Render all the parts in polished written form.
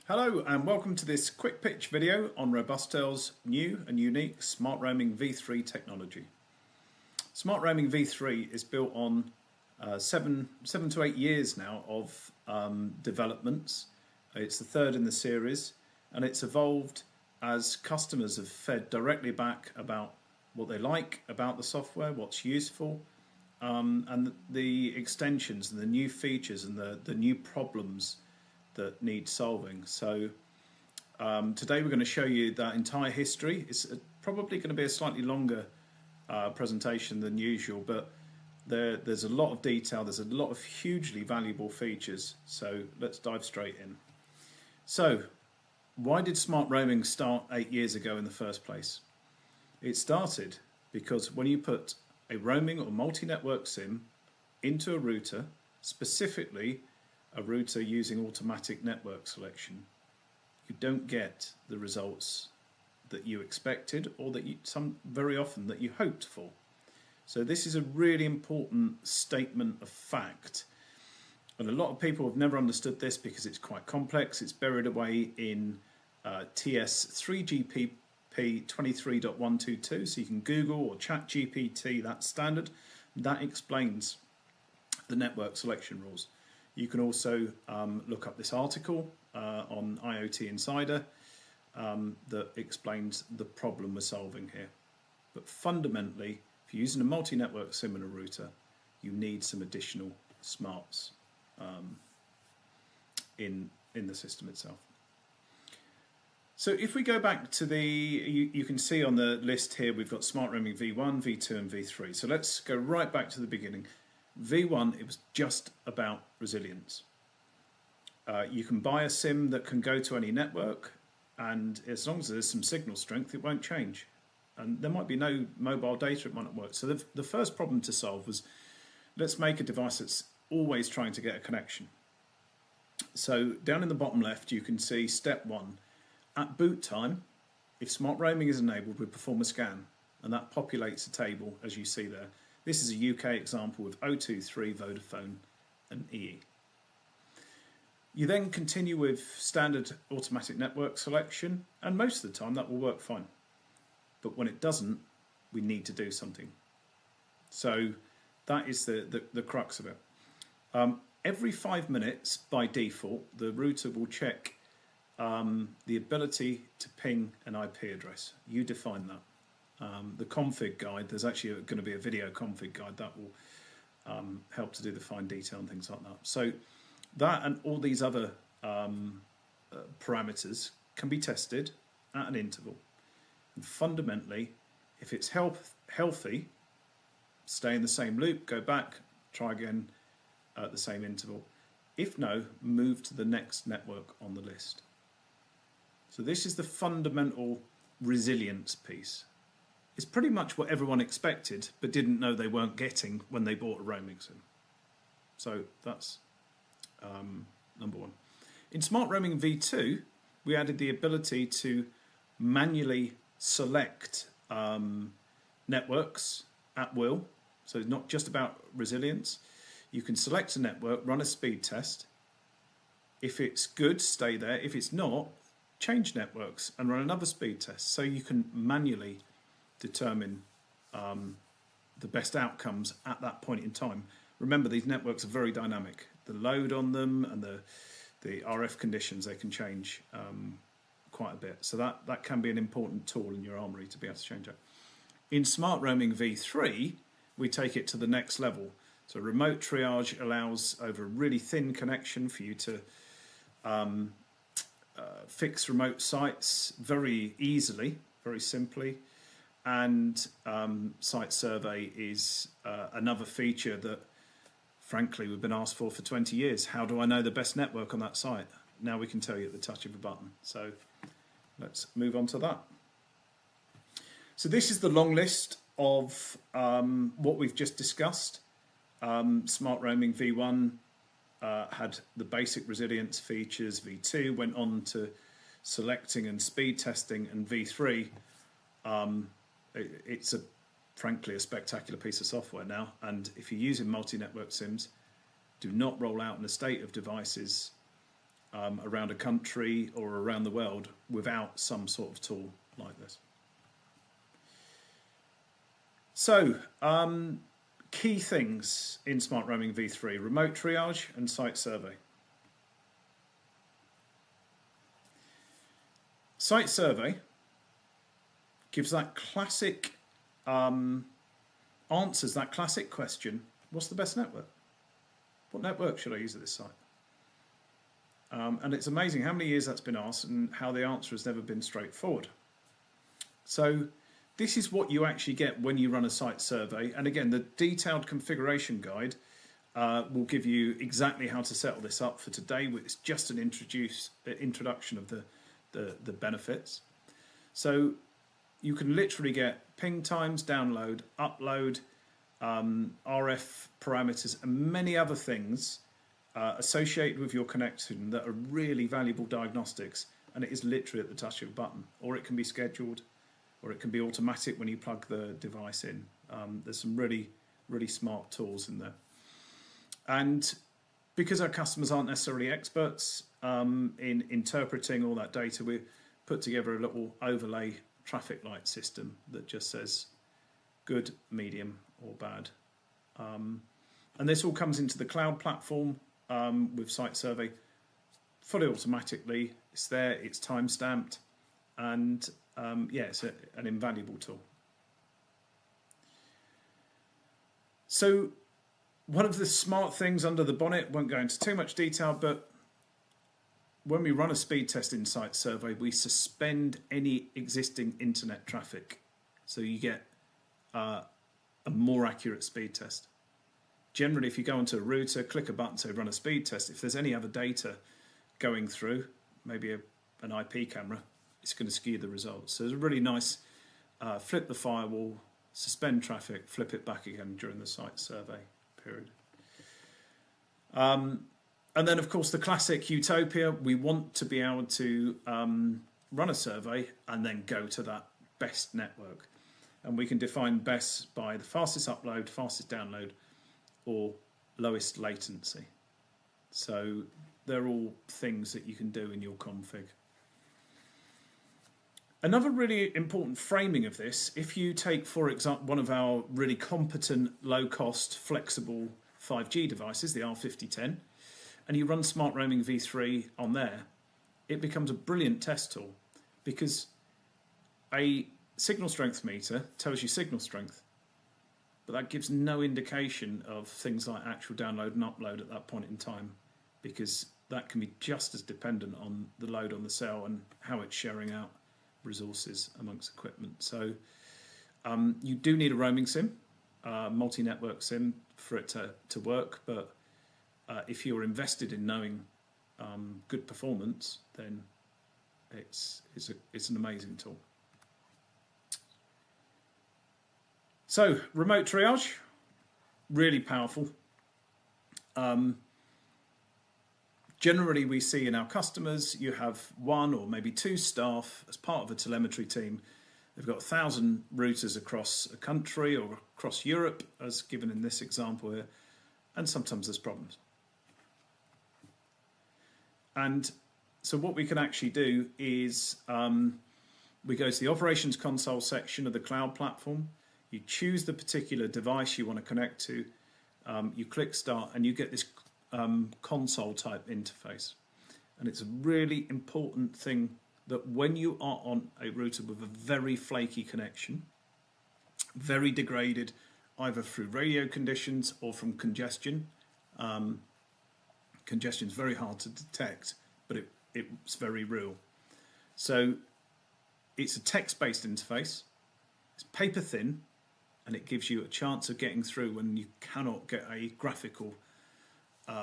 Hello and welcome to this quick pitch video on Robustel's new and unique Smart Roaming V3 technology. Smart Roaming V3 is built on seven to 8 years now of developments. It's the third in the series, and it's evolved as customers have fed directly back about what they like about the software, what's useful, and the extensions and the new features and the new problems that need solving. So today we're going to show you that entire history. It's probably going to be a slightly longer presentation than usual, but there's a lot of detail, there's a lot of hugely valuable features, so let's dive straight in. So why did Smart Roaming start 8 years ago in the first place? It started because when you put a roaming or multi-network SIM into a router, specifically a router using automatic network selection, you don't get the results that you expected or that very often that you hoped for. So this is a really important statement of fact, and a lot of people have never understood this because it's quite complex. It's buried away in TS 3GPP 23.122, so you can Google or chat GPT that standard. That explains the network selection rules. You can also look up this article on IoT Insider that explains the problem we're solving here. But fundamentally, if you're using a multi-network SIM and a router, you need some additional smarts in the system itself. So if we go back to you can see on the list here, we've got Smart Roaming V1, V2 and V3. So let's go right back to the beginning. V1, it was just about resilience. You can buy a SIM that can go to any network, and as long as there's some signal strength, it won't change. And there might be no mobile data, it might not work. So the first problem to solve was, let's make a device that's always trying to get a connection. So down in the bottom left, you can see step one. At boot time, if Smart Roaming is enabled, we perform a scan, and that populates a table, as you see there. This is a UK example with O2, 3, Vodafone and EE. You then continue with standard automatic network selection, and most of the time that will work fine. But when it doesn't, we need to do something. So that is the crux of it. Every 5 minutes, by default, the router will check the ability to ping an IP address. You define that. The config guide, there's actually going to be a video config guide that will help to do the fine detail and things like that. So that and all these other parameters can be tested at an interval. And fundamentally, if it's healthy, stay in the same loop, go back, try again at the same interval. If no, move to the next network on the list. So this is the fundamental resilience piece. It's pretty much what everyone expected but didn't know they weren't getting when they bought a roaming SIM. So that's number one. In Smart Roaming V2, we added the ability to manually select networks at will. So it's not just about resilience. You can select a network, run a speed test. If it's good, stay there. If it's not, change networks and run another speed test. So you can manually determine the best outcomes at that point in time. Remember, these networks are very dynamic. The load on them and the RF conditions, they can change quite a bit. So that can be an important tool in your armory to be able to change that. In Smart Roaming V3, we take it to the next level. So Remote Triage allows, over a really thin connection, for you to fix remote sites very easily, very simply. And site survey is another feature that, frankly, we've been asked for 20 years. How do I know the best network on that site? Now we can tell you at the touch of a button. So let's move on to that. So this is the long list of what we've just discussed. Smart Roaming V1 had the basic resilience features. V2 went on to selecting and speed testing, and V3 it's frankly a spectacular piece of software now. And if you're using multi-network SIMs, do not roll out an estate of devices around a country or around the world without some sort of tool like this. So, key things in Smart Roaming V3: remote triage and site survey. Site survey gives that classic, answers that classic question: what's the best network? What network should I use at this site? And it's amazing how many years that's been asked and how the answer has never been straightforward. So this is what you actually get when you run a site survey. And again, the detailed configuration guide will give you exactly how to set all this up. For today, it's just an introduction of the benefits. So you can literally get ping times, download, upload, RF parameters, and many other things associated with your connection that are really valuable diagnostics, and it is literally at the touch of a button. Or it can be scheduled, or it can be automatic when you plug the device in. There's some really, really smart tools in there. And because our customers aren't necessarily experts in interpreting all that data, we put together a little overlay traffic light system that just says good, medium, or bad. And this all comes into the cloud platform with Site Survey fully automatically. It's there, it's time stamped, and yeah, it's an invaluable tool. So one of the smart things under the bonnet, won't go into too much detail, but when we run a speed test in Site Survey, we suspend any existing internet traffic. So you get a more accurate speed test. Generally, if you go onto a router, click a button, say run a speed test, if there's any other data going through, maybe an IP camera, it's going to skew the results. So there's a really nice flip the firewall, suspend traffic, flip it back again during the site survey period. And then, of course, the classic utopia, we want to be able to run a survey and then go to that best network. And we can define best by the fastest upload, fastest download, or lowest latency. So they're all things that you can do in your config. Another really important framing of this, if you take, for example, one of our really competent, low-cost, flexible 5G devices, the R5010, and you run Smart Roaming V3 on there, it becomes a brilliant test tool, because a signal strength meter tells you signal strength, but that gives no indication of things like actual download and upload at that point in time, because that can be just as dependent on the load on the cell and how it's sharing out resources amongst equipment. So you do need a roaming SIM, multi-network SIM, for it to work, but if you're invested in knowing good performance, then it's an amazing tool. So, remote triage, really powerful. Generally, we see in our customers, you have one or maybe two staff as part of a telemetry team. They've got 1,000 routers across a country or across Europe, as given in this example here, and sometimes there's problems. And so what we can actually do is we go to the operations console section of the cloud platform. You choose the particular device you want to connect to. You click start and you get this console type interface. And it's a really important thing that when you are on a router with a very flaky connection, very degraded either through radio conditions or from congestion, congestion is very hard to detect, but it's very real. So it's a text-based interface, it's paper thin, and it gives you a chance of getting through when you cannot get a graphical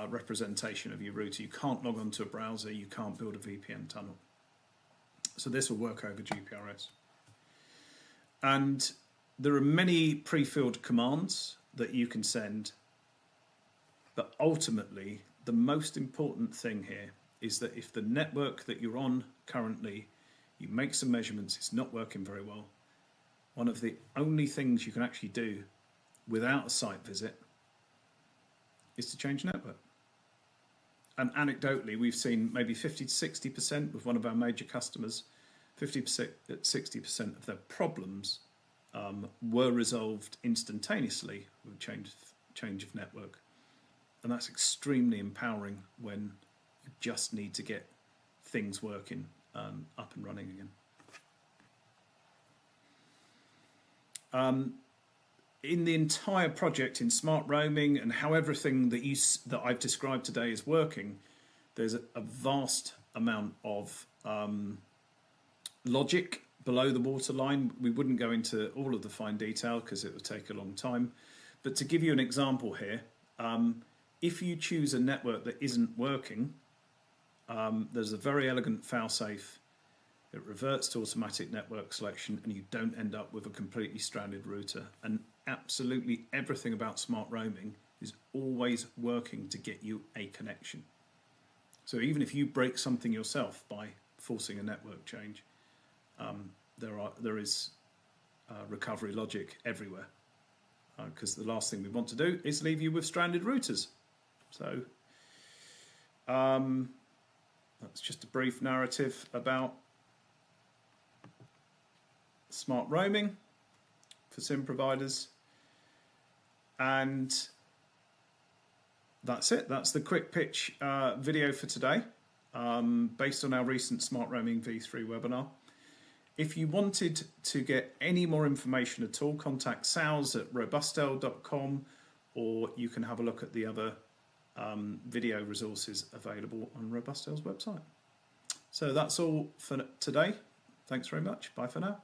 representation of your router. You can't log onto a browser, you can't build a VPN tunnel. So this will work over GPRS. And there are many pre-filled commands that you can send, but ultimately the most important thing here is that if the network that you're on currently, you make some measurements, it's not working very well, one of the only things you can actually do without a site visit is to change network. And anecdotally, we've seen maybe 50 to 60% with one of our major customers, 50% to 60% of their problems were resolved instantaneously with change of network. And that's extremely empowering when you just need to get things working up and running again. In the entire project in smart roaming and how everything that I've described today is working, there's a vast amount of logic below the waterline. We wouldn't go into all of the fine detail because it would take a long time. But to give you an example here, if you choose a network that isn't working, there's a very elegant failsafe. It reverts to automatic network selection and you don't end up with a completely stranded router. And absolutely everything about smart roaming is always working to get you a connection. So even if you break something yourself by forcing a network change, there is recovery logic everywhere. Because the last thing we want to do is leave you with stranded routers. So that's just a brief narrative about smart roaming for SIM providers, and that's it. That's the quick pitch video for today, based on our recent Smart Roaming V3 webinar. If you wanted to get any more information at all, contact sales@robustel.com, or you can have a look at the other video resources available on Robustel's website. So that's all for today. Thanks very much. Bye for now.